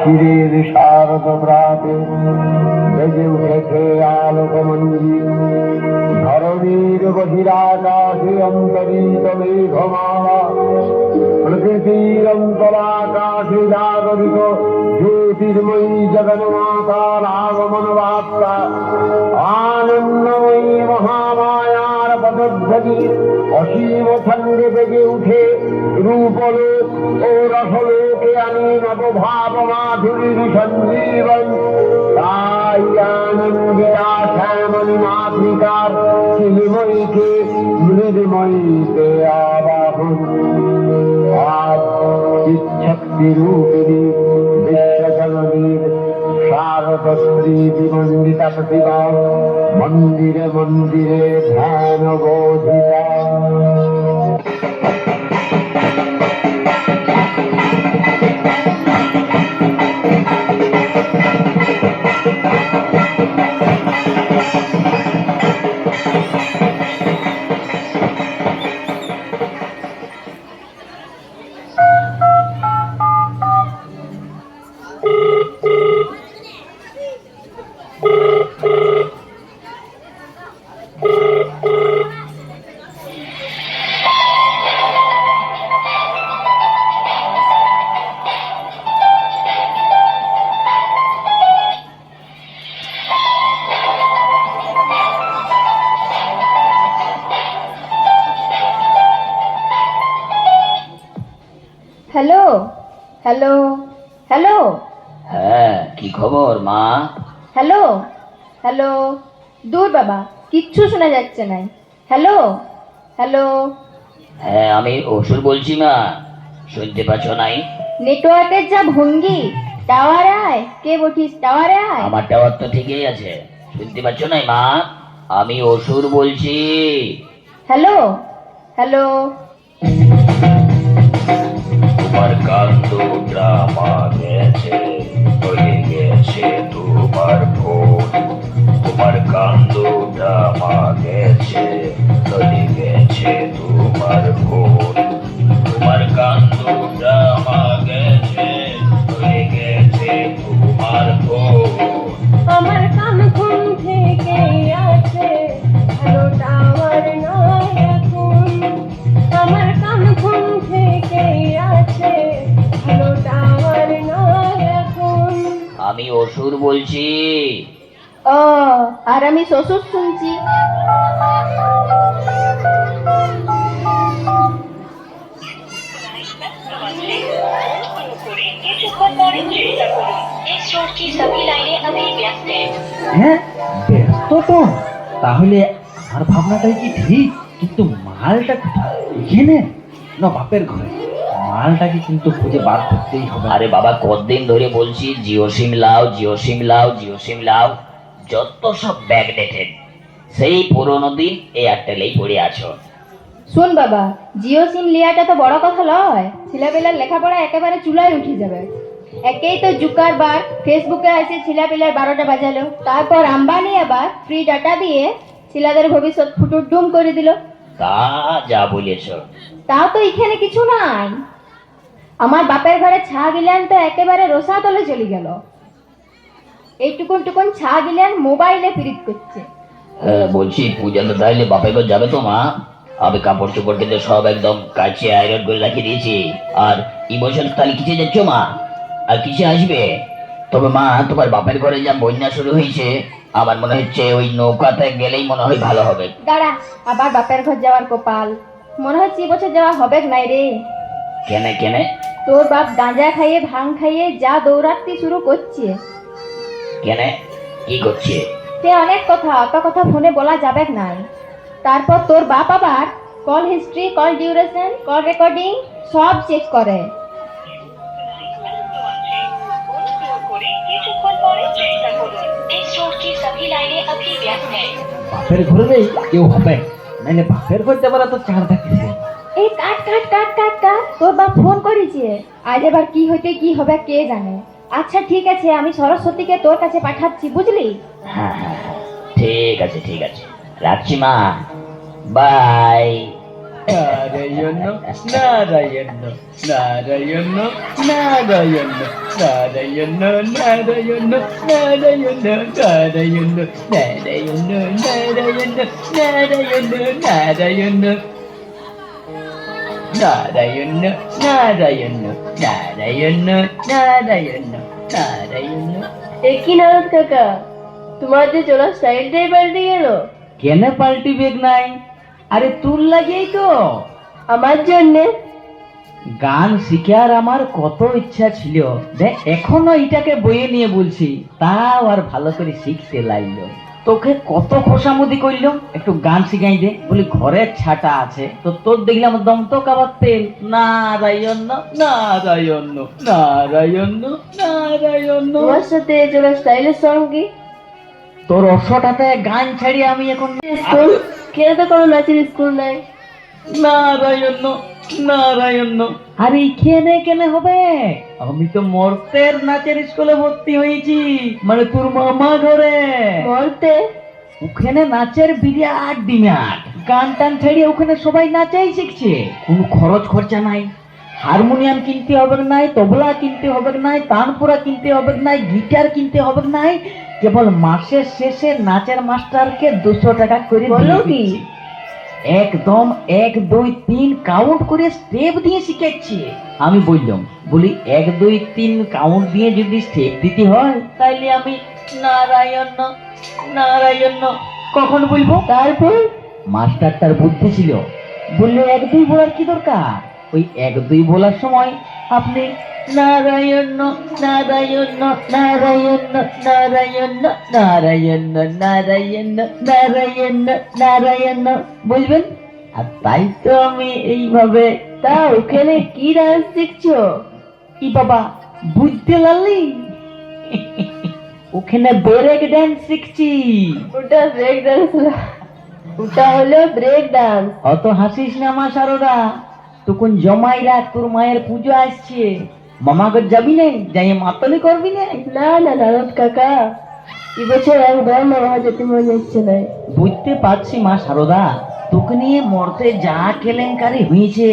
শিশিরের শারদ প্রাতে বেজে উঠেছে আলোকমঞ্জি। ধরণীর বহিরাকাশে অন্তরিত মেঘমালা, প্রকৃতির অন্তরাকাশে জাগরিত জ্যোতির্ময়ী জগন্মাতার আগমন বার্তা। আনন্দময়ী মহামায়ার পদধ্বনি অসীম ছন্দে বেজে উঠে রূপলোক ও রসলোকে আনি নবভাব মাধুরীর সঞ্জীবন। তাই আনন্দে আশ্যামণি মাতৃকার শিলিময়ীকে মৃদুময়ীতে আবাহন। আজ চিচ্ছক্তি রূপিণী বিশ্বজননীর শারদশ্রী বিমণ্ডিতা প্রতিভা মন্দিরে মন্দিরে ধ্যান বোধিতা। Hello hello hello. হ্যাঁ, কি খবর মা? Hello hello. দূর বাবা, কিচ্ছু শোনা যাচ্ছে না। Hello hello. হ্যাঁ, আমি অসুর বলছি মা, শুনতে পাচ্ছ নাই? নেটওয়ার্কের যা ভঙ্গি, টাওয়ারে আয়। কে বলছিস? টাওয়ারে আয়। আমার টাওয়ার তো ঠিকই আছে, শুনতে পাচ্ছ নাই মা? আমি অসুর বলছি। Hello hello. তোমার কান্দ ড্রামা গেছে, হয়ে গেছে তোমার ভোট। তোমার কান্দ ড্রামা গেছে, হয়ে গেছে তোমার ভোট। তোমার কান্দ ড্রামা গেছে, হয়ে গেছে তোমার ভোট। আমার কান ঘুম থেকে আছে, হ্যালো টাওয়ার নয় এখন। আমার কান ঘুম থেকে আছে, হ্যালো টাওয়ার নয় এখন। আমি অসুর বলছি। ও, আর আমি শ্বশুর শুনছি। হ্যাঁ, ব্যস্ত তো। তাহলে আমার ভাবনাটাই কি ঠিক? কিন্তু মালটা কোথায়? এখানে না বাপের ঘরে? মালটাকে কিন্তু খুঁজে বার করতেই হবে। আরে বাবা, কতদিন ধরে বলছি জিও সিম লাও, জিও সিম লাও, জিও সিম লাও। যত সব ব্যাকডেটেড, সেই পুরোনো দিন এয়ারটেলেই পড়ে আছো। শুন বাবা, জিও সিম লিয়াটা তো বড় কথা নয়। ছেলেবেলার লেখাপড়া একেবারে চুলায় উঠে যাবে। একেই তো জুকারবার ফেসবুকে এসে ছেলেপিলার 12টা বাজালো। তারপর আম্বানি আবার ফ্রি ডাটা দিয়ে ছেলেদের ভবিষ্যৎ ফুটুর ডুম করে দিল। তা যা বলেছ। তাও তো এখানে কিছু নাই। আমার বাপের ঘরে ছা গিলান তো একেবারে রোসা তলে চলে গেল। এইটুকুন টুকুন ছা গিলান মোবাইলে পিরিত করছে। হ্যাঁ, বলছি পূজা তো তাইলে বাপের ঘর যাবে তো মা? আমি কাপড় চোপড় কিন্তু সব একদম কাছে আয়রন করে রাখিয়ে দিয়েছি। আর ইমোশন তাহলে কিসে যাচ্ছ মা? আর কিসে আসবে? তবে মা, তোমার বাপের ঘরে যা বন্যা শুরু হয়েছে, আমার মনে হচ্ছে ওই নৌকাতে গেলেই মনে হয় ভালো হবে। দাঁড়া, আবার বাপের ঘর যাওয়ার কপাল। মনে হচ্ছে এবছর যাওয়া হবে নাই রে। কেনে কেনে? তোর বাপ গাঁজা খাইয়ে ভাং খাইয়ে যা দৌড়াতে শুরু করছে। কেনে কি করছে? সে অনেক কথা, অত কথা ফোনে বলা যাবে নাই। তারপর তোর বাপ আবার call history, call duration, call recording সব চেক করে। বাপের ঘরে নেই কেউ হবে, নাইলে বাপের ঘর যাবার তো চার থাকিছে। এই কাট কাট কাট কাট কাট, তোর বাপ ফোন করেছে। আজ এবার কি হইতে কি হবে কে জানে। আচ্ছা ঠিক আছে, আমি সরস্বতীকে তোর কাছে পাঠাচ্ছি, বুঝলি? হ্যাঁ হ্যাঁ হ্যাঁ, ঠিক আছে ঠিক আছে, রাখছি মা, বাই। নারায়ণ নারায়ণ নারায়ণ নারায়ণ নারায়ণ নারায়ণ নারায়ণ নারায়ণ নারায়ণ নারায়ণ নারায়ণ নারায়ণ নারায়ণ নারায়ণ নারায়ণ নারায়ণ নারায়ণ। একই নারদ কাকা, তোমার যে চলার স্টাইলটাই পাল্টে গেল। কেন পাল্টিবেগ নাই? আরে তোর লাগেই তো। আমার জন্যে? গান শিখার আমার কত ইচ্ছা ছিল, দেখ এখনো এটাকে বইয়ে নিয়ে বলছি, তাও আর ভালো করে শিখতে লাগলো। তোকে কত খোসামুদি করলো, একটু গান শিখাই দে, বলি ঘরের ছাটা আছে তো তোর দেখলাম দম তো কাবার তেল। নারায়ণ নারায়ণ নারায়ণ নারায়ণ। তোমার সাথে চলার স্টাইলের সঙ্গ কি? তোর অশ্বটাতে গান ছাড়ি আমি এখন স্কুল কেন তো কোনো নাচের স্কুল নাই? নারায়ণ নারায়ণ। আর এইখানে কেন হবে? আমি তো মর্তের নাচের স্কুলে ভর্তি হয়েছি, মানে তোর মামা ঘরে। মরতে? ওখানে নাচের বিরাট ডিমান্ড, গান টান ছেড়ে ওখানে সবাই নাচাই শিখছে, কোনো খরচ খরচা নাই। হারমোনিয়াম কিনতে হবে নাই, তবলা কিনতে হবে নাই, তানপুরা কিনতে হবে নাই, গিটার কিনতে হবে নাই, কেবল মাসের শেষে নাচের মাস্টারকে 200 টাকা করে বলো দিয়ে কি? দিচ্ছি। একদম 1 2 3 কাউন্ট করে স্টেপ দিয়ে শিখাচ্ছি। আমি বললাম, বলি 1 2 3 কাউন্ট দিয়ে যদি স্টেপ দিতে হয় তাইলে আমি নারায়ণ নারায়ণ কখন বলবো? তারপর? মাস্টারটার বুদ্ধি ছিল, বললো 1 2 বলার কি দরকার, ওই 1 2 বলার সময় আপনি নারায়ণ নারায়ণ নারায়ণ নারায়ণ নারায়ণ নারায়ণ নারায়ণ নারায়ণ বলবেন। আর তাই তো আমি এইভাবে। তা ওখানে কি ডান্স শিখছো? কি বাবা বুঝতে লালি? ওখানে ব্রেক ডান্স শিখছি। ওটা ব্রেক ডান্স না, ওটা হলো ব্রেক ডান্স। অত হাসিস না মা সারদা, তখন জমাই রাখ, তোর মায়ের পুজো আসছে। মামাকে যাবি না, যাই মাতালি করবি না? না না নারদ কাকা, এবছর একবার মামা যেতে মনে হচ্ছে না। বুঝতে পারছি মা সারদা, তোকে নিয়ে মরতে যা কেলেঙ্কারি হয়েছে।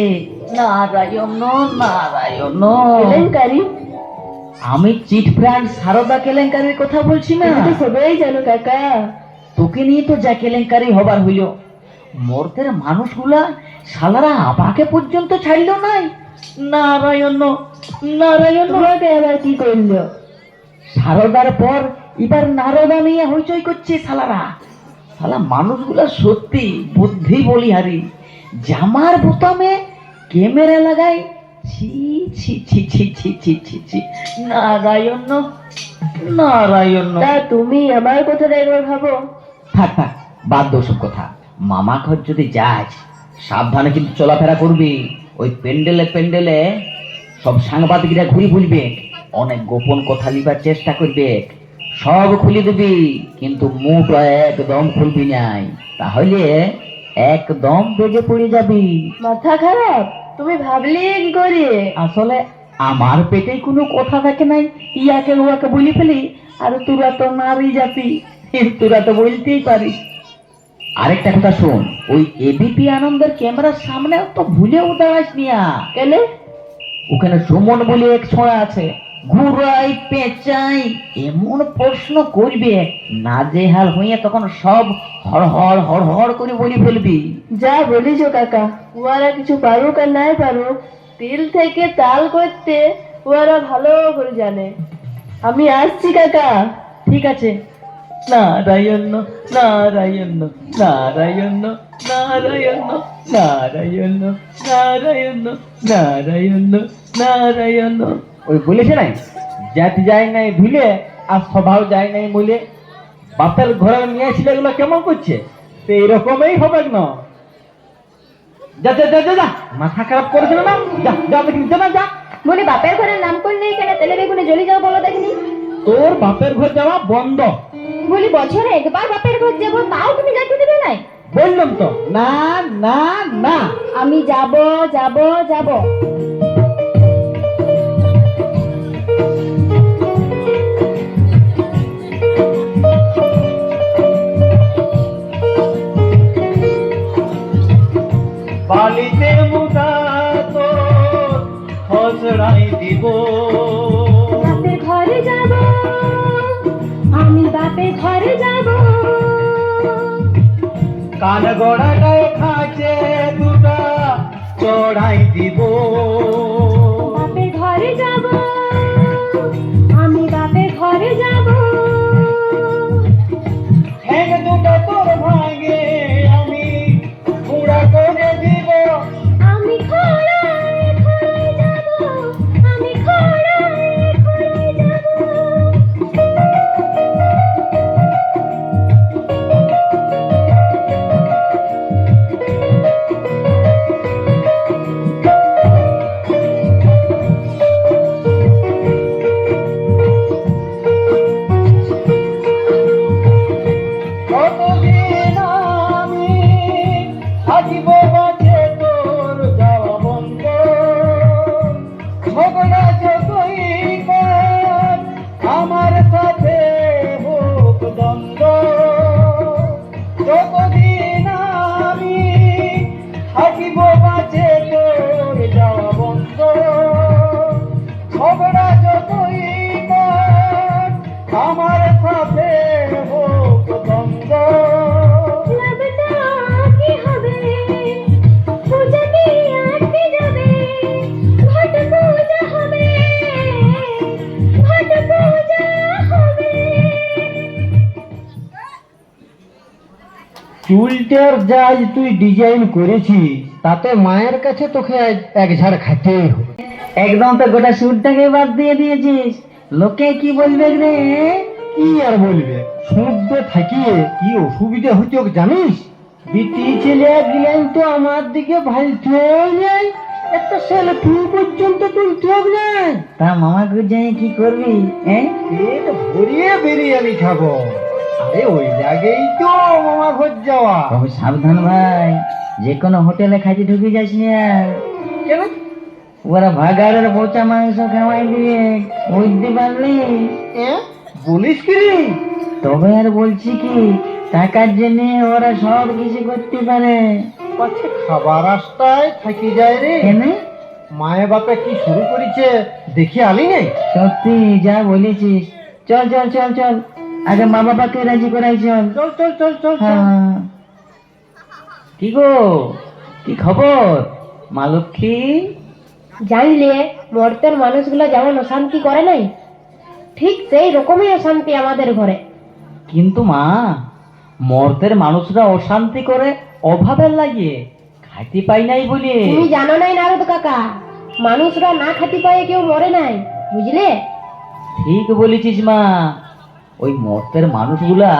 নারায়ণ নারায়ণ। কেলেঙ্কারি? আমি চিট ফ্রান্ড সারদা কেলেঙ্কারির কথা বলছি না। তুমি তো সবাই জানো কাকা। তোকে নিয়ে তো যা কেলেঙ্কারি হবার হইল, মর্তের মানুষগুলা শালারা আবাকে পর্যন্ত ছাড়লো নাই। নারায়ণ নারায়ণ। তোমাকে আবার কি করলো? সারদার পর এবার নারদা নিয়ে হইচই করছে শালারা। শালা মানুষগুলা সত্যি বুদ্ধি বলিহারি, জামার বোতামে ক্যামেরা লাগাই। ছি ছি ছি ছি ছি ছি ছি ছি। নারায়ণ নারায়ণ। তা তুমি আমার কথাটা একবার ভাবো। থাক থাক, বাদ দো সব কথা। মামা ঘর যদি যাস সাবধানে কিন্তু চলাফেরা করবি। ওই প্যান্ডেলে প্যান্ডেলে সব সাংবাদিকরা ঘুরি বলবে, অনেক গোপন কথা লিবার চেষ্টা করবে, সব খুলে দিবি, কিন্তু মুখ একদম খুলবি নাই, তাহলে একদম বেগে পড়ে যাবি। মাথা খারাপ? তুমি ভাবলে কি করে? আসলে আমার পেটে কোনো কথা থাকে নাই, ইয়াকে ওয়াকে বলি ফেলি, আর তোরা তো নারী জাতি, তোরা তো বলতেই পারিস। আরেকটা কথা শোন, ওই এবিপি আনন্দের ক্যামেরার সামনে তো ভুলেও দাঁড়াস নিয়া। কেন? ওখানে সুমন বলে এক ছোঁড়া আছে, ঘুরাই পেঁচাই এমন প্রশ্ন করবে, নাজেহাল হইয়া তখন সব হড়হড় হড়হড় করে বলি ফেলবি। যা বলিস কাকা, ওরা কিছু পারুক আর নাই পারুক, তিল থেকে তাল করতে ওরা ভালো করে জানে। আমি আসছি কাকা। ঠিক আছে। নারায়ণ নারায়ণ নারায়ণ নারায়ণ নারায়ণ নারায়ণ নারায়ণ নারায়ণ। ওই বলেছে নাই, জাতি যায় নাই ভুলে আর স্বভাব যায় নাই বলে। বাপের ঘরের মেয়ে ছেলেগুলো কেমন করছে, তো এইরকমই হবে না। যা যা যা যা যা, মাথা খারাপ করেছিল না, যা যা দেখি, যা না যা। বলি বাপের ঘরের নাম করলেই কেন তেলে বেগুনে জ্বলি যাও বলো দেখিনি? তোর বাপের ঘর যাওয়া বন্ধ। বলি বছরে একবার বাপের ঘর যাবো, তাও তুমি যাইতে দেবে নাই? বললাম তো না না না। আমি যাব যাব যাব। বা বালিতে মুটা তো খসড়াই দিব। বাপের ঘরে যাব, আমি বাপের ঘরে যাব। কান গড়াটায় খাচে দুটা চড়াই দিব। বাপের ঘরে যাব, আমি বাপের ঘরে যাব। ঠ্যাং দুটা তোর ভাঙে আমি গুঁড়া করে দিব। আমি খড়ায় খড়ায় যাব, আমি খড়ায় খড়ায় যাব। কতদিন আমি থাকিব বাঁচে তোর যাওয়া বন্ধ। ঝগড়া যতই কর আমার সাথে হোক দ্বন্দ্ব। যতদিন আমি থাকিব বাঁচে তোর যাওয়া বন্ধ। ঝগড়া যতই কর আমার সাথে হোক দ্বন্দ্ব। লাভটা কি হবে, পূজা কি আটকে যাবে? ঘট পূজা হবে, ঘট পূজা হবে। চুলটার যা তুই ডিজাইন করেছিস তাতে মায়ের কাছে তোকে এক ঝাড় খাইতেই হবে। একদম তো গোটা সুরটাকে বাদ দিয়ে দিয়েছিস, লোকে কি বলবে রে? কি আর বলবে, শুনতে থাকিয়ে কি অসুবিধা হচ্ছে জানিস? বিটি ছেলে গিলেন তো আমার দিকে ভাইতেও নেই, একটা সেলফি পর্যন্ত তুলতেও নেই। তা মামা গুজাই কি করবি? পেট ভরিয়ে বিরিয়ানি খাবো। আরে ওই লাগেই তো মামা ঘর যাওয়া। তবে সাবধান ভাই, যে কোনো হোটেলে খাইতে ঢুকে যাস না। কেন? ওরা ভাগাড়ের পচা মাংস খাওয়াই দিয়ে বুঝতে পারলি? বলিস কি রে? তবে আর বলছি কি, টাকার জন্য ওরা সব কিছু করতে পারে। পাছে খাবার রাস্তায় থাকি যায় রে। কেন? মায়ে বাপে কি শুরু করেছে দেখি আলি নেই। সত্যি যা বলেছিস। চল চল চল চল, আগে মা বাবাকে রাজি করাই চল। চল চল চল চল চল। হ্যাঁ। কি গো, কি খবর মা লক্ষ্মী? জানলে মর্তের মানুষগুলো যেমন অশান্তি করে নাই, ঠিক সেই রকমই অশান্তি আমাদের ঘরে। কিন্তু মা, মর্তের মানুষরা অশান্তি করে অভাবের লাগিয়ে, খাইতে পাই নাই বলে। তুমি জানো নাই নারদ কাকা, মানুষরা না খাতি পায়ে কেউ মরে নাই, বুঝলে? ঠিক বলেছিস মা, ওই মর্তের মানুষগুলা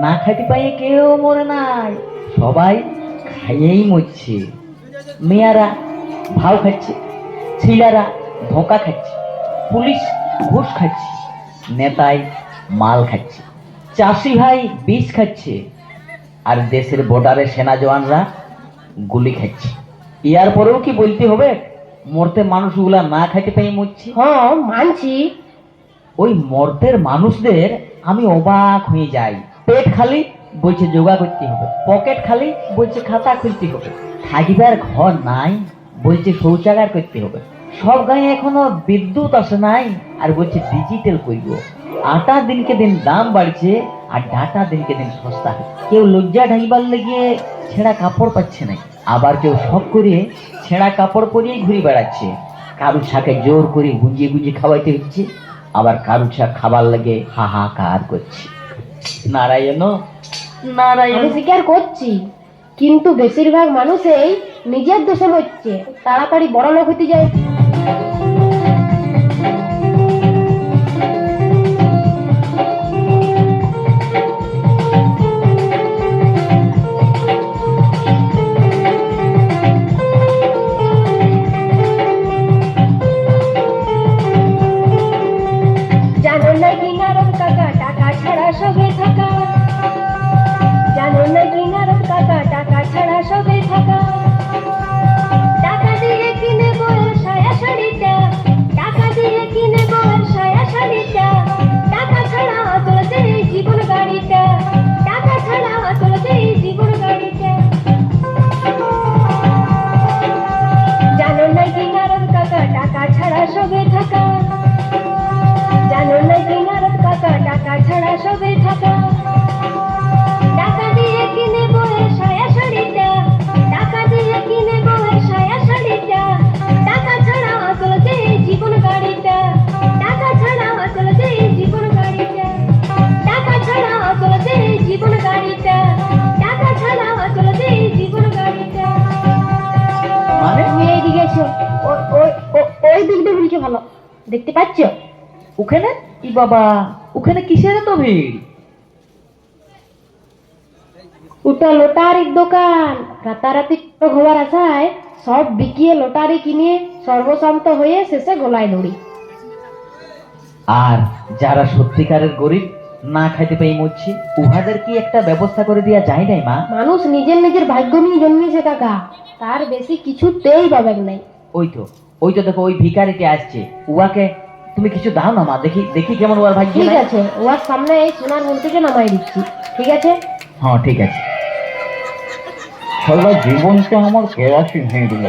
না খাইতে পাইয়ে কেউ মরে নাই, সবাই খাইয়েই মরছে। মেয়েরা ভাও খাচ্ছে, ছেলেরা ধোঁকা খাচ্ছে, পুলিশ ঘুষ খাচ্ছে, নেতাই মাল খাচ্ছে, চাষি ভাই বিষ খাচ্ছে, আর দেশের বর্ডারে সেনা জওয়ানরা গুলি খাচ্ছে। ইয়ার পরেও কি বলতে হবে মরতে মানুষগুলা না খাইতে পাই মরছে? হ্যাঁ মানছি। ওই মর্তের মানুষদের আমি অবাক হয়ে যাই। পেট খালি বলছে যোগা করতে হবে, পকেট খালি বলছে খাতা খুলতে হবে, থাকিবার ঘর নাই বলছে শৌচাগার করতে হবে, সব গায়ে এখনো বিদ্যুৎ আসে নাই আর বলছে ডিজিটাল করব। আটা দিনকে দিন দাম বাড়ছে আর ডাটা দিনকে দিন সস্তা হচ্ছে। কেউ লজ্জা ঢাকিবার লেগে ছেঁড়া কাপড় পাচ্ছে না, আবার কেউ শখ করে ছেঁড়া কাপড় পরিয়েই ঘুরে বেড়াচ্ছে। কারু ছাকে জোর করে গুঞ্জিয়ে গুঞ্জিয়ে খাওয়াইতে হচ্ছে, আবার কারু ছা খাবার লাগে হাহাকার করছে। নারায়ণ নারায়ণ। আমি স্বীকার করছি, কিন্তু বেশিরভাগ মানুষই নিজের দোষে হচ্ছে, তাড়াতাড়ি বড় লোক হতে যায়। জানো নাকি নারদ কাকা, টাকা ছাড়া সবে থাকা। জানো নাকি নারদ কাকা, টাকা ছাড়া সবে থাকা। টাকা দিয়ে কিনে বড় সায়া শাড়িটা, তুমি এইদিকে এসো। ওই দিকটা ভিড়কে ভালো দেখতে পাচ্ছ? ওখানে ই বাবা, ওখানে কিসের এত ভিড়? ওটা লটারির দোকান। রাতারাতি ঘোরার আশায় সব বিকিয়ে লটারি কিনে সর্বশান্ত হয়ে শেষে গলায় দড়ি। আর যারা সত্যিকারের গরিব, না খাইতে পেয়ে মরছে, উহাদের কি একটা ব্যবস্থা করে দেওয়া যায় নাই মা? মানুষ নিজের নিজের ভাগ্য নিয়ে জন্মেছে কাকা, তার বেশি কিছুতেই পাবেন নাই। ওই তো দেখো, ওই ভিখারিটি আসছে, উহাকে তুমি কিছু দাও না মা, দেখি দেখি কেমন ওর ভাগ্য। ঠিক আছে, ওর সামনে এই সোনার মূর্তিকে নামাই দিচ্ছি। ঠিক আছে? হ্যাঁ ঠিক আছে। সারা জীবনটা আমার কেরাসিন হয়ে গেল।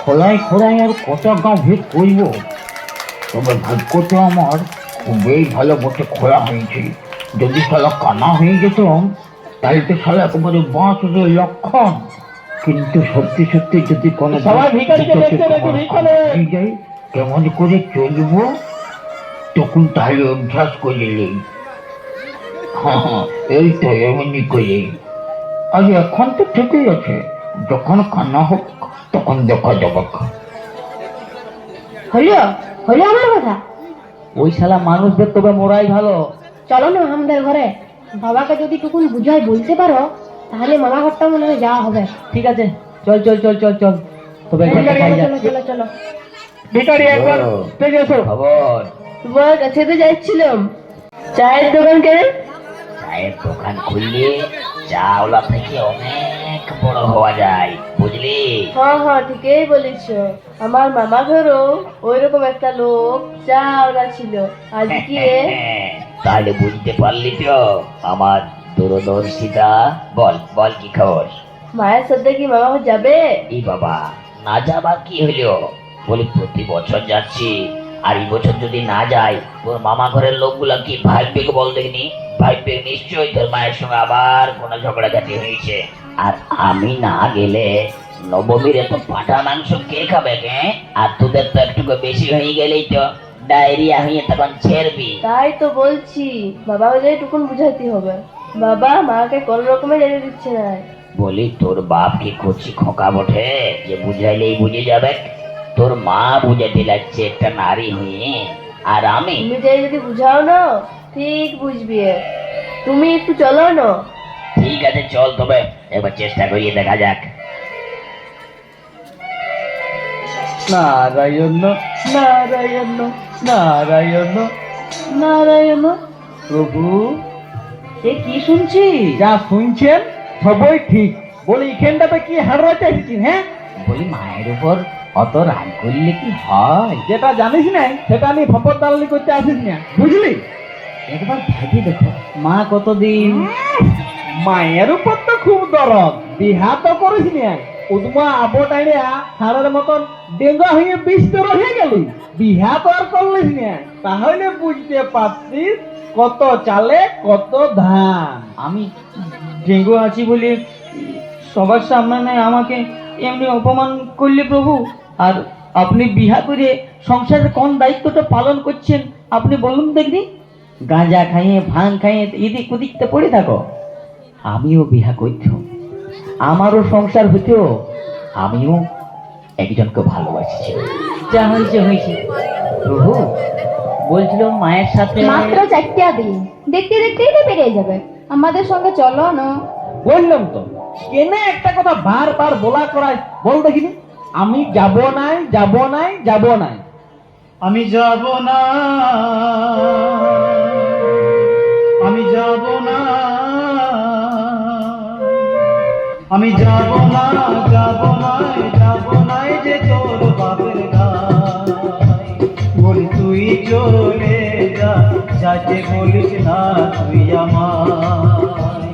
খোলাই খোলাই আর কত গাঁ ভেদ করব। তবে ভাগ্যটা আমার খুবই ভালো বটে, খোলা হয়েছে। যদি সালা কানা হয়ে যেতাম তাহলে তো সালা একেবারে বাঁচের লক্ষণ। কিন্তু সত্যি সত্যি যদি কোনো হয়ে যায়, কেমন করে চলবো তখন তাহলে অভ্যাস করে নেই। হ্যাঁ, এই তো এমনি করে। আর এখন তো ঠিকই আছে, যখন কান্না হোক তখন দেখা যাবে। হলো হলো আমার কথা। ওই শালা মানুষদের তবে মোরাই ভালো। চলো না আমাদের ঘরে, বাবাকে যদি টুকুন বুঝাই বলতে পারো তাহলে মামা ঘরটা মনে হয় যাওয়া হবে। ঠিক আছে, চল চল চল চল চল, তবে ঘরটা খাই যা। চলো চলো চলো। ভিখারি একবার তেজে এসো। খবর? তোমার কাছে তো যাচ্ছিলাম। চায়ের দোকান কেন? চায়ের দোকান খুললে চাওলা থেকে অনেক বড় হওয়া যায়, বুঝলি? হ্যাঁ হ্যাঁ, ঠিকই বলেছ। আমার মামা ঘরও ওইরকম একটা লোক চাওলা ছিল। আজকে তাহলে বুঝতে পারলি তো আমার দূরদর্শিতা। বল বল কি খবর? মায়ের সাথে কি মামা ঘর যাবে? এই বাবা, না যাবার কি হইলো? বলি প্রতি বছর যাচ্ছি, আর এই বছর যদি না যাই তোর মামা ঘরের লোকগুলা কি ভাববে বল দেখিনি? ভাববে নিশ্চয়ই তোর মায়ের সঙ্গে আবার কোনো ঝগড়াঝাটি হয়েছে। আর আমি না গেলে নবমীর এত পাঁঠা মাংস কে খাবে কে? আর তোদের তো একটু বেশি হয়ে গেলেই তো ডায়রিয়া হয়ে তখন ছেড়বি। তাই তো বলছি, বাবাকে যাই টুকুন বুঝাইতে হবে। বাবা মাকে কোন রকমে যেতে দিচ্ছে না। বলি তোর বাপ কি কচি খোকা বটে যে বুঝাইলেই বুঝে যাবে? তোর মা বুঝাতে লাগছে একটা নারী হয়ে, আর আমি? তুমি যাই যদি বুঝাও না ঠিক বুঝবি। তুমি একটু চলো না। ঠিক আছে চল, তবে এবার চেষ্টা করিয়ে দেখা যাক। নারায়ণ নারায়ণ নারায়ণ নারায়ণ। প্রভু। এ কি শুনছি? যা শুনছেন সবই ঠিক। বলি এখানটাতে কি হারাতে এসেছি? হ্যাঁ, বলি মায়ের উপর অত রাগ করলে কি হয়? যেটা জানিস না সেটা নিয়ে ফপর দালালি করতে আসিস না, বুঝলি? একবার ভাবি দেখো, মা কতদিন মায়ের উপর তো খুব দরদ, বিহা তো করিস না। উদমা আবো টাইড়া সারের মতন ডেঙ্গা হয়ে বিস্তর হয়ে গেলি, বিহা তো আর করলিস না। তাহলে বুঝতে পারছিস কত চালে কত ধান। আমি ডেঙ্গু আছি বলে সবার সামনে আমাকে এমনি অপমান করলে প্রভু। আর আপনি বিহা করে সংসারের কোন দায়িত্বটা পালন করছেন আপনি বলুন দেখি? গাঁজা খাইয়ে ভাঙ খাইয়ে এদিক ওদিকতে পড়ে থাকো। আমিও বিহা করতাম, আমারও সংসার হতো, আমিও একজনকে ভালোবাসছি। যা হয়েছে হয়েছে। প্রভু বলছিল মায়ের সাথে মাত্র 4টা দিন, দেখতে দেখতেই তো পেরিয়ে যাবে। আমাদের সঙ্গে চলো না। বললাম তো, কেন একটা কথা বারবার বলা করায় বল দেখিনি? আমি যাব নাই যাব নাই যাব নাই। আমি যাব না, আমি যাব না, আমি যাব না, যাব নাই, যাব নাই যে তোর বাপের গায়। বলি তুই চলে যা, যাতে বলিস না তুই আমায়।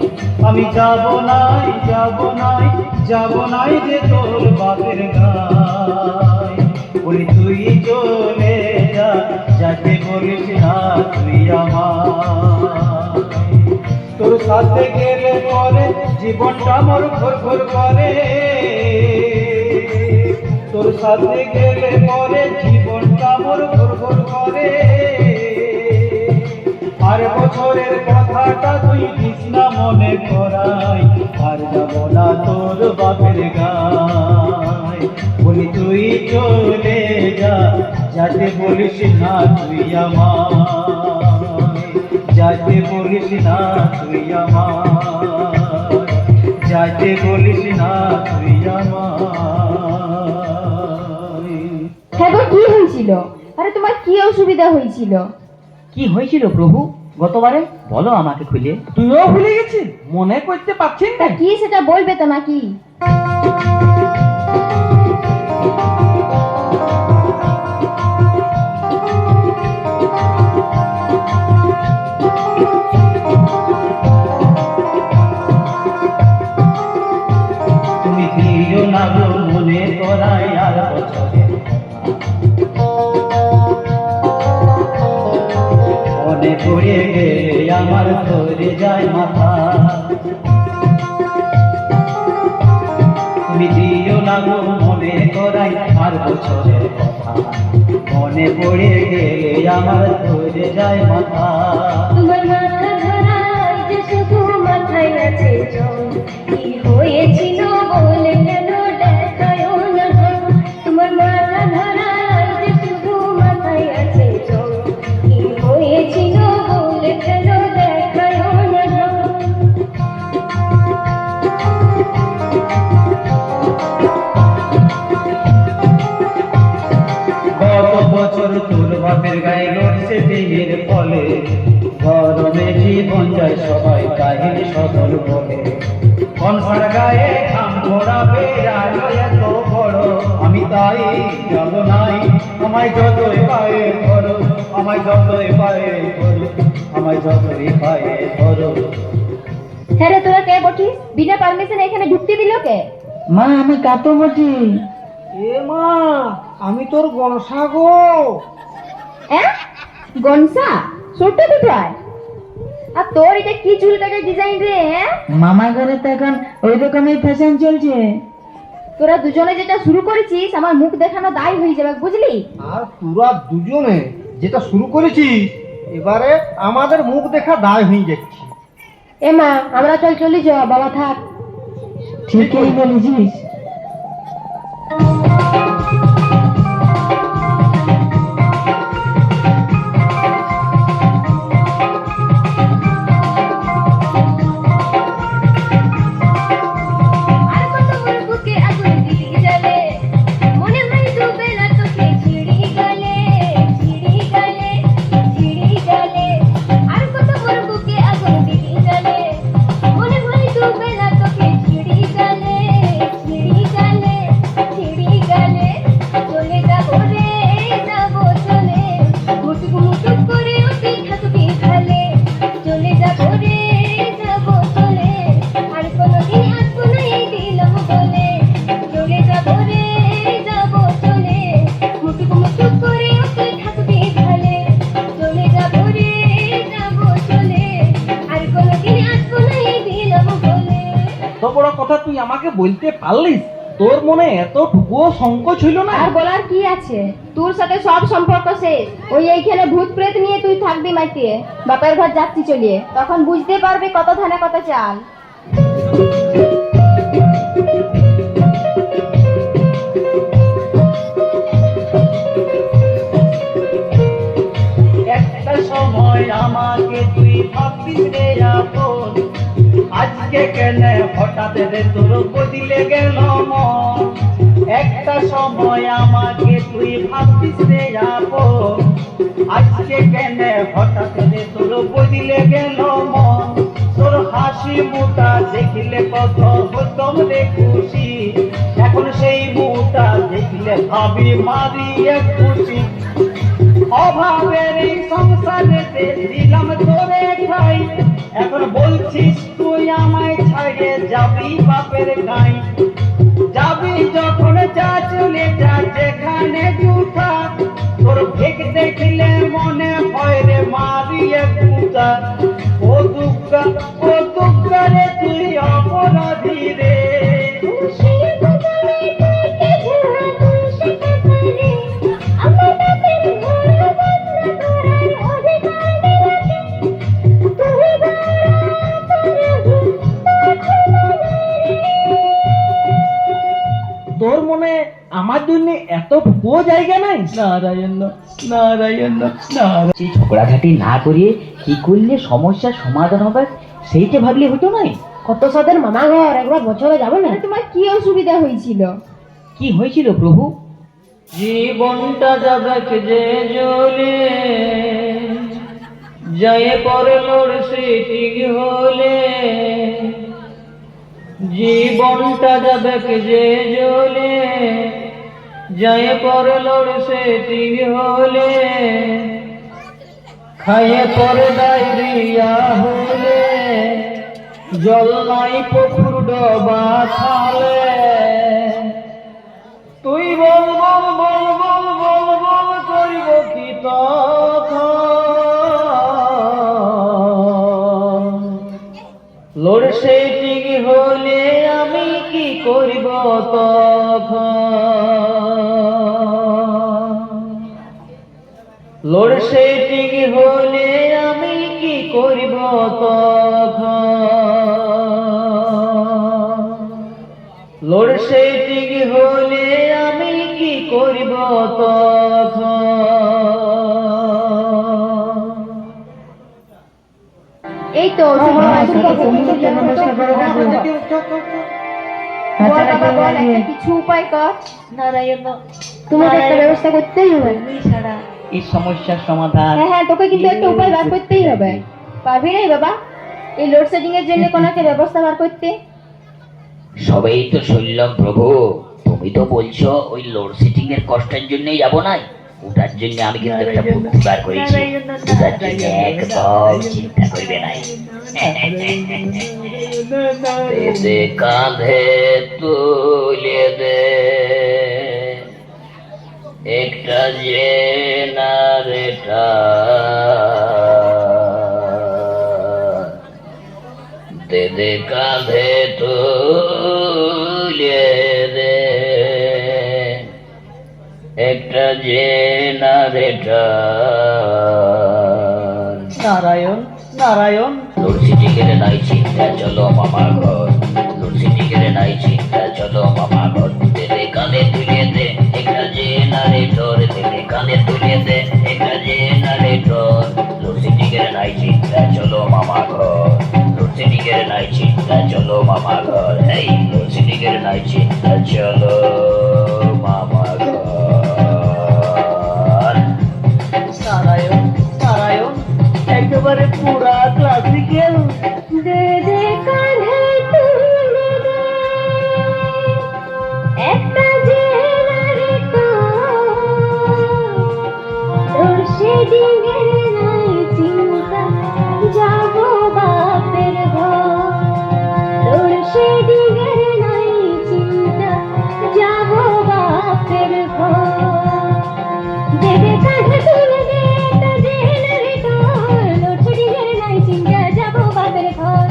আমি যাব নাই, যাব নাই, যাব নাই যে তোর বাপের গায়। বলি তুই চলে যা, যাতে বলিস না তুই আমায়। তোর সাথে গেলে পরে জীবনটা মোর ঘোর ঘোর করে, তোর সাথে গেলে পরে জীবনটা মোর ঘোর ঘোর করে। আর বছরের কথাটা তুই দিস না মনে করাই, আর যাব না তোর বাপের গায়। বলি তুই চলে যা, যাতে বলিস না তুই আমায়, যাতে বলিস না তুই আমায়, যাতে বলিস না তুই আমায়। হ্যাঁ গো, কি হয়েছিল? আরে তোমার কি অসুবিধা হয়েছিল? কি হয়েছিল প্রভু গতবারে? বলো আমাকে খুলে। তুইও ভুলে গেছিস? মনে করতে পারছিস তা না? কি সেটা বলবে তো নাকি? তুমি দিও না গো মনে করাই আর বছরে, মনে পড়ে গেলে আমার ধরে যায় মাথা। তুমি দিও না গো মনে করাই আর বছরের কথা, মনে পড়ে গেলে আমার ধরে যায় মাথা। তোমার মাথা ধরাই যে শুধু মাথায় আছে জল, কি হয়েছিল বলে কেন দেখায় না? তোমার মাথা ধরাই যে শুধু মাথায় আছে জল, কি হয়েছিল বলে কেন দেখায় না? গত বছর তোর বাপের গায়ে লড়ছে বিয়ের ফলে, গরমে জীবন যায় সবাই কাহিনী সকল বলে। কনসার গায়ে খাম ঘোরাবে আলো এত বড়, আমি তাই যাব নাই, আমায় যতই পায়ে ধরো, আমায় যতই পায়ে ধরো, আমায় যতই পায়ে ধরো। হ্যাঁ রে, তোরা কে বটিস? বিনা পারমিশনে এখানে ঢুকতে দিল কে? মা আমি কাতো বটি। এ মা, আমি তোর গনসা গো। হ্যাঁ, গনসা ছোট দুটোয়। আর তোর এটা কি চুল কাটার ডিজাইন রে? হ্যাঁ, মামা ঘরে তো এখন ওই রকমই ফ্যাশন চলছে। তোরা দুজনে যেটা শুরু করেছিস আমার মুখ দেখানো দায় হয়ে যাবে, বুঝলি? আর তোরা দুজনে যেটা শুরু করেছিস, এবারে আমাদের মুখ দেখা দায় হয়ে যাচ্ছে। এ মা, আমরা চলি যা, বাবা থাক। ঠিকই বলেছিস। আর কত বড় বুকে আগুন দিলি জ্বলে, মনে হয় দুবেলা তোকে ছিড়ি গেলে, ছিড়ি গেলে, ছিড়ি গেলে। আর কত বড় বুকে আগুন দিলি জ্বলে, মনে হয় দুবেলা তোকে ছিড়ি গেলে, ছিড়ি গেলে, ছিড়ি গেলে। চলে যাবো রে, যাবো চলে, মুটুক মুটুক করে ওকে থাকবি ভালে। চলে যাবো রে, যাবো চলে, আর কোনোদিন আসবো না এই দিলাম বলে। চলে যাবো রে, যাবো চলে, মুটুক মুটুক করে ওকে থাকবি ভালে। চলে যাবো রে, যাবো চলে, আর কোনোদিন আসবো না এই দিলাম বলে। এত বড় কথা তুই আমাকে বলতে পারলিস? তোর মনে এতটুকুও সংকোচ হইল না? আর বলার কি আছে? তোর সাথে সব সম্পর্ক শেষ। ওই এইখানে ভূত প্রেত নিয়ে তুই থাকবি মাইতিয়ে। বাপের ঘর যাচ্ছি চলিয়ে, তখন বুঝতে পারবি কত ধানে কত চাল। একটা সময় আমাকে তুই ভাবিস রে আপন, আজকে কেন হঠাৎ রে তোর বদিলে গেল মন। একটা সময় আমাকে তুই ভাবিস রে আপন, আজকে কেন হঠাৎ রে তোর বদিলে গেল মন। তোর হাসি মুটা দেখলে কত হতম রে খুশি, এখন সেই মুটা দেখলে ভাবি মারিয়ে খুশি। অভাবের এই সংসারেতে দিলাম তোরে খাই, এখন বলছিস তুই আমায় ছাড়ে যাবি বাপের গাই। যাবি যখন যা চলে যা যেখানে জুঠা, তোর ভেক দেখলে মনে হয় রে মারিয়ে কুটা। ও দুঃখা, ও দুঃখা রে তুই অপরাধী রে। তোর মনে দুনিয়া এত ভুয়ো জায়গা নাই। নারায়ণ নারায়ণ নারায়ণ। সেই ঝগড়াঝাটি না করিয়ে কি করলে সমস্যার সমাধান হবে সেইটা ভাবলে হতো নাই? কত সাদের মামা ঘর একবার বছরে যাবো না? তোমার কি অসুবিধা হয়েছিল? কি হয়েছিল প্রভু? জীবনটা যাবে যে জ্বলে যায় পরে লোডশেডিং হলে, জীবনটা যাবে যে জ্বলে যায় পরে লোডশেডিং হলে, খাইয়ে পরে ডায়রিয়া হলে, জল নাই পুকুর ডবা খালে, তুই বল বল বল বল বল বল করিব কি তখন, লোডশেডিং হলে আমি কি করিব তখন, লোডশেডিং হলে আমি কি করিব তখন, লোডশেডিং হলে আমি কি করিব তখন। এই তো বল বাবা, বল একটা কিছু উপায় কর। নারায়ণ, তোমাকে একটা ব্যবস্থা করতেই হবে। তুমি ছাড়া এই সমস্যার সমাধান। হ্যাঁ হ্যাঁ, তোকে কিন্তু একটা উপায় বার করতেই হবে। পারবি রে বাবা এই লোডশেডিং এর জন্য কোনো একটা ব্যবস্থা বার করতে? সবাই তো শুনলাম প্রভু, তুমি তো বলছো ওই লোডশেডিং এর কষ্টের জন্যই যাবো না, ওটার জন্য আমি কিন্তু একটা বুদ্ধি বার করেছি, ওটার জন্য একদম চিন্তা করবে নাই। দে দে কাঁধে তুলে দে একটা জেনারেটর, দে দে কাঁধে তুলে দে একটা জেনারেটর। নারায়ণ নারায়ণ। লোডশেডিং এর নাই চিন্তা, চলো মামা ঘর, লোডশেডিং এর নাই চিন্তা, চলো মামা ঘর, দে দে কানে তুলে দে একটা জেনারেটর, দে দে কানে তুলে দে একটা জেনারেটর। লোডশেডিং এর নাই চিন্তা, চলো মামা ঘর, লোডশেডিং এর নাই চিন্তা, চলো মামা ঘর, এই লোডশেডিং এর নাই চিন্তা, চলো মামা ঘর। নারায়ণ নারায়ণ, একেবারে পুরা ক্লাসিক্যাল। দে দে কাঁধে তুলে দে একটা জেনারেটর, লোডশেডিং এর নাই চিন্তা, যাবো বাপের ঘর, লোডশেডিং এর নাই চিন্তা, যাবো বাপের ঘর। দে দে কাঁধে তুলে দে একটা জেনারেটর, লোডশেডিং এর নাই চিন্তা, যাবো বাপের ঘর,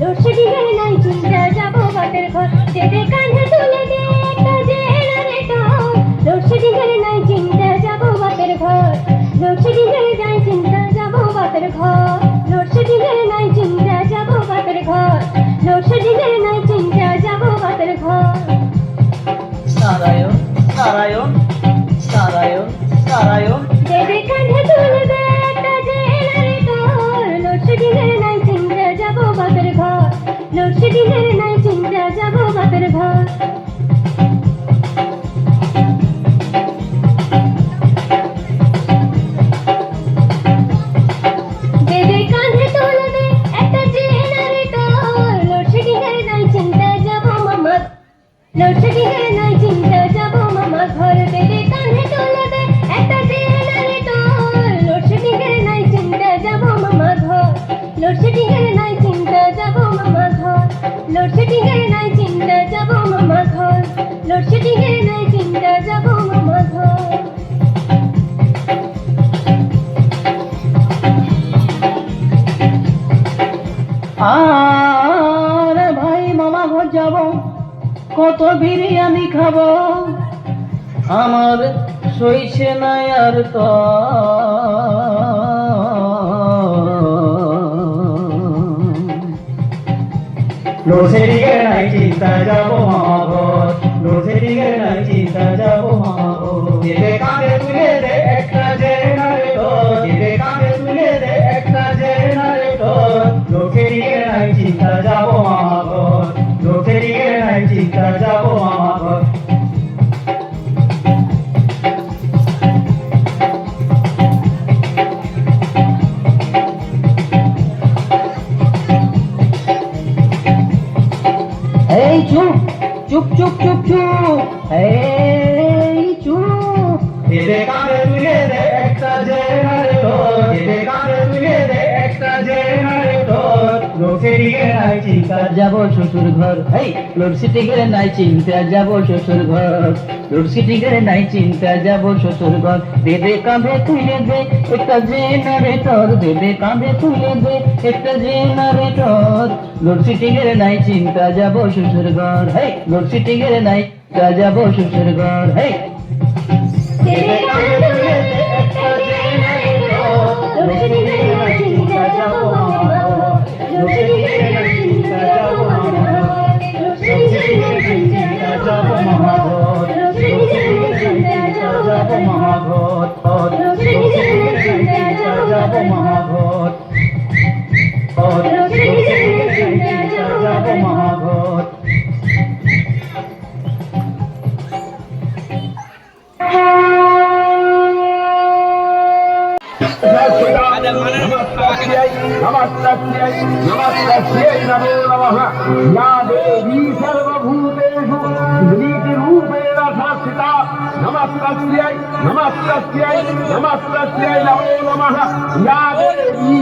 লোডশেডিং এর নাই চিন্তা, যাবো বাপের ঘর। দে দে কাঁধে তুলে দে একটা জেনারেটর, লোডশেডিং এর নাই চিন্তা, যাবো বাপের ঘর, লোডশেডিং এর নাই চিন্তা, যাবো বাপের ঘর, লোডশেডিং এর নাই চিন্তা, যাবো বাপের ঘর, লোডশেডিং এর নাই চিন্তা, যাবো বাপের ঘর। নারায়ণ নারায়ণ নারায়ণ নারায়ণ। দে দে কাঁধে তুলে দে একটা জেনারেটর, লোডশেডিং এর নাই চিন্তা, যাবো বাপের ঘর, লোডশেডিং এর নাই চিন্তা, যাবো বাপের ঘর। দে দে কাঁধে তুলে দে একটা জেনারেটর, লোডশেডিং এর নাই চিন্তা, যাবো মামা, লোডশেডিং এর নাই চিন্তা, যাবো মামা ঘর। দে দে কাঁধে তুলে দে একটা জেনারেটর, লোডশেডিং এর নাই চিন্তা, যাবো মামা ঘর, লোডশেডিং এর নাই চিন্তা, যাবো মামা ঘর, লোডশেডিং এর নাই চিন্তা, যাবো মামা ঘর, লোডশেডিং এর নাই চিন্তা, যাবো মামা ঘর। আরে ভাই মামা ঘর যাব, কত বিরিয়ানি খাবো, আমার সইছে না আর তো। লোডশেডিং এর নাই চিন্তা, যাবো মামা ঘর, লোডশেডিং এর নাই চিন্তা, যাবো চুপ চুপ চুপ এই চুপ এদে কানে তুলে দে একটা জেনারেটর, এদে কানে তুলে দে একটা জেনারেটর, লোডশেডিংয়ে নাই চিন্তা যাব শ্বশুর ঘর, এই লোডশেডিং এর নাই চিন্তা যাব শ্বশুর ঘর, লোডশেডিং এর নাই চিন্তা যাব শ্বশুর ঘর, দেবে কাঁধে তুলে দে একটা জেনারেটর, দেবে কাঁধে তুলে দে একটা জেনারেটর, লোডশেডিং এর নাই চিন্তা যাব শ্বশুর ঘর, এই লোডশেডিং এর নাই চিন্তা যাব শ্বশুর ঘর, এই এদে কানে তুলে দে একটা জেনারেটর, লোডশেডিংয়ে নাই চিন্তা যাব মহাঘর, লোডশেডিংয়ে নাই চিন্তা যাব মহাঘর, লোডশেডিংয়ে নাই চিন্তা যাব মহাঘর, লোডশেডিংয়ে নাই চিন্তা যাব মহাঘর, লোডশেডিংয়ে নাই চিন্তা যাব মহাঘর, লোডশেডিংয়ে নাই চিন্তা যাব মহাঘর। नमस्ते नमो नमः या देवी